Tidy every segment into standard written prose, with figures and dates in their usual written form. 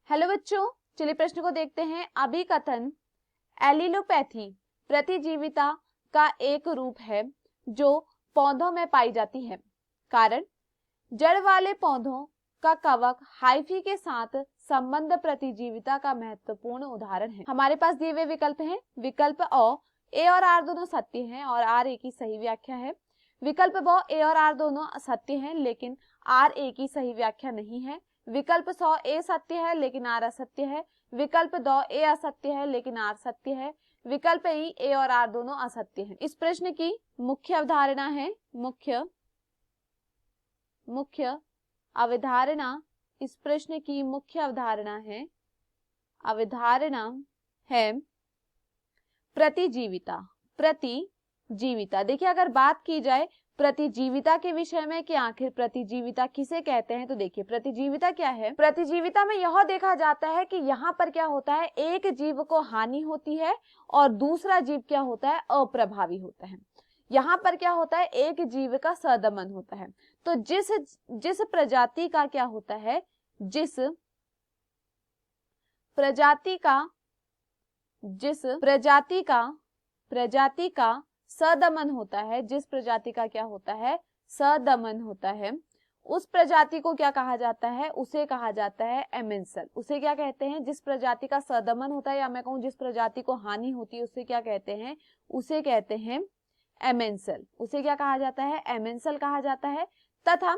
Hello बच्चों, चलिए प्रश्न को देखते हैं। अभिकथन एलिलोपैथी प्रतिजीविता का एक रूप है जो पौधों में पाई जाती है। कारण जड़ वाले पौधों का कवक हाइफी के साथ संबंध प्रतिजीविता का महत्वपूर्ण उदाहरण है। हमारे पास दिए हुए विकल्प हैं। विकल्प अ, ए और आर दोनों सत्य हैं और आर ए की सही व्याख्या है। विकल्प ब, ए और आर दोनों सत्य हैं लेकिन आर ए की सही व्याख्या नहीं है। विकल्प 100 ए सत्य है लेकिन आर असत्य है। विकल्प 2 ए असत्य है लेकिन आर सत्य है। विकल्प ई, ए और आर दोनों असत्य हैं। इस प्रश्न की मुख्य अवधारणा है मुख्य अवधारणा इस प्रश्न की मुख्य अवधारणा है प्रतिजीविता। देखिए, अगर बात की जाए प्रतिजीविता के विषय में कि आखिर प्रतिजीविता किसे कहते हैं, तो देखिए प्रतिजीविता क्या है। प्रतिजीविता में यह देखा जाता है कि यहाँ पर क्या होता है, एक जीव को हानि होती है और दूसरा जीव क्या होता है, अप्रभावी होता है। यहाँ पर क्या होता है, एक जीव का सदमन होता है। तो जिस प्रजाति का क्या होता है, जिस प्रजाति का सदमन होता है, जिस प्रजाति का क्या होता है, सदमन होता है, उस प्रजाति को क्या कहा जाता है, उसे कहा जाता है एमेंसल। उसे क्या कहते हैं, जिस प्रजाति का सदमन होता है या मैं कहूं जिस प्रजाति को हानि होती है उसे क्या कहते हैं, उसे कहते हैं एमेंसल। उसे क्या कहा जाता है, एमेंसल कहा जाता है। तथा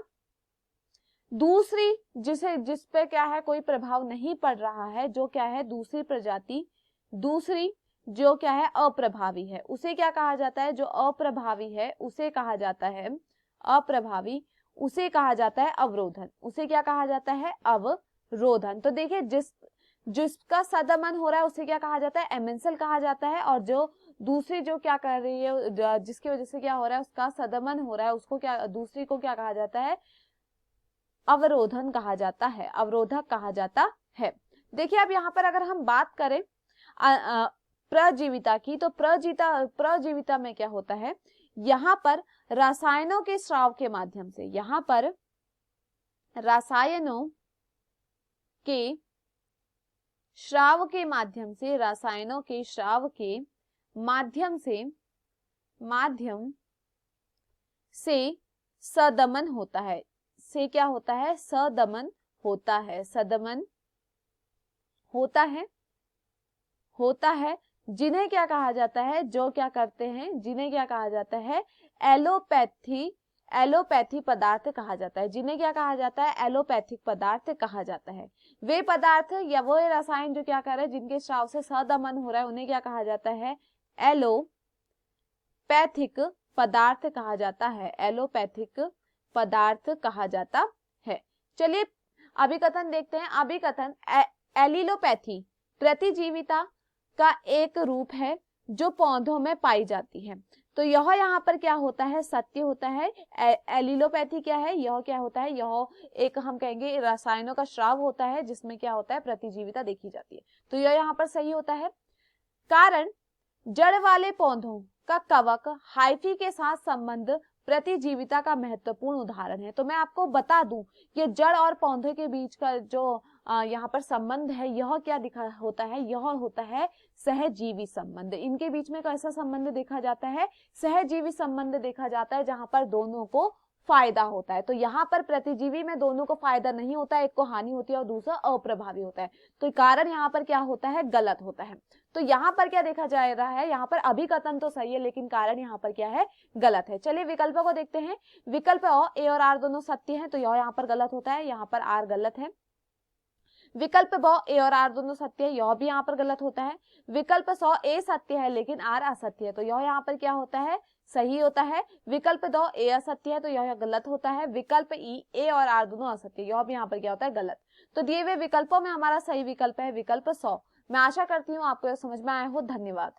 दूसरी जिस पे क्या है कोई प्रभाव नहीं पड़ रहा है, जो क्या है दूसरी प्रजाति, दूसरी जो क्या है अप्रभावी है, उसे क्या कहा जाता है, जो अप्रभावी है उसे कहा जाता है अप्रभावी, उसे कहा जाता है अवरोधन। उसे क्या कहा जाता है, अवरोधन। तो देखिए जिसका सदमन हो रहा है उसे क्या कहा जाता है, एमेंसल कहा जाता है, और जो दूसरी जो क्या कर रही है, जिसकी वजह से क्या हो रहा है, उसका सदमन हो रहा है, उसको क्या, दूसरी को क्या कहा जाता है, अवरोधन कहा जाता है, अवरोधक कहा जाता है। देखिए अब यहाँ पर अगर हम बात करें प्रजीविता की, तो प्रजीविता में क्या होता है, यहाँ पर रसायनों के स्राव के माध्यम से, यहाँ पर रसायनों के श्राव के माध्यम से, रसायनों के श्राव के माध्यम से सदमन होता है। से क्या होता है, सदमन होता है, सदमन होता है, जिन्हें क्या कहा जाता है, जो क्या करते हैं, जिन्हें क्या कहा जाता है, एलोपैथी पदार्थ कहा जाता है। जिन्हें क्या कहा जाता है, एलोपैथिक पदार्थ कहा जाता है। वे पदार्थ या वो रसायन जो क्या कर रहे हैं, जिनके स्राव से सदमन हो रहा है, उन्हें क्या कहा जाता है, एलोपैथिक पदार्थ कहा जाता है, एलोपैथिक पदार्थ कहा जाता है। चलिए अभिकथन देखते हैं। अभिकथन एलिलोपैथी प्रतिजीविता का एक रूप है जो पौधों में पाई जाती है। तो यह यहाँ पर क्या होता है, सत्य होता है। एलिलोपैथी क्या है, यह क्या होता है, यह एक हम कहेंगे रसायनों का स्राव होता है जिसमें क्या होता है, प्रतिजीविता देखी जाती है। तो यह यहाँ पर सही होता है। कारण जड़ वाले पौधों का कवक हाइफी के साथ संबंध प्रतिजीविता का महत्वपूर्ण उदाहरण है। तो मैं आपको बता दूं कि जड़ और पौधे के बीच का जो यहाँ पर संबंध है, यह क्या होता है, यह होता है सहजीवी संबंध। इनके बीच में कैसा संबंध देखा जाता है, सहजीवी संबंध देखा जाता है, जहां पर दोनों को फायदा होता है। तो यहाँ पर प्रतिजीवी में दोनों को फायदा नहीं होता है, एक को हानि होती है और दूसरा अप्रभावी होता है। तो कारण यहाँ पर क्या होता है, गलत होता है। तो यहाँ पर क्या देखा जा रहा है, यहाँ पर अभिकथन तो सही है लेकिन कारण यहाँ पर क्या है, गलत है। चलिए विकल्पों को देखते हैं। विकल्प ए और आर दोनों सत्य हैं, तो यह यहाँ पर गलत होता है, यहाँ पर आर गलत है। विकल्प ब, ए और आर दोनों सत्य है, यह भी यहाँ पर गलत होता है। विकल्प 100 ए सत्य है लेकिन आर असत्य है, तो यह यहाँ पर क्या होता है, सही होता है। विकल्प 2 ए असत्य है, तो यह गलत होता है। विकल्प ई, ए और आर दोनों असत्य, यह भी यहाँ पर क्या होता है, गलत। तो दिए हुए विकल्पों में हमारा सही विकल्प है विकल्प 100। मैं आशा करती हूँ आपको यह समझ में आया हो। धन्यवाद।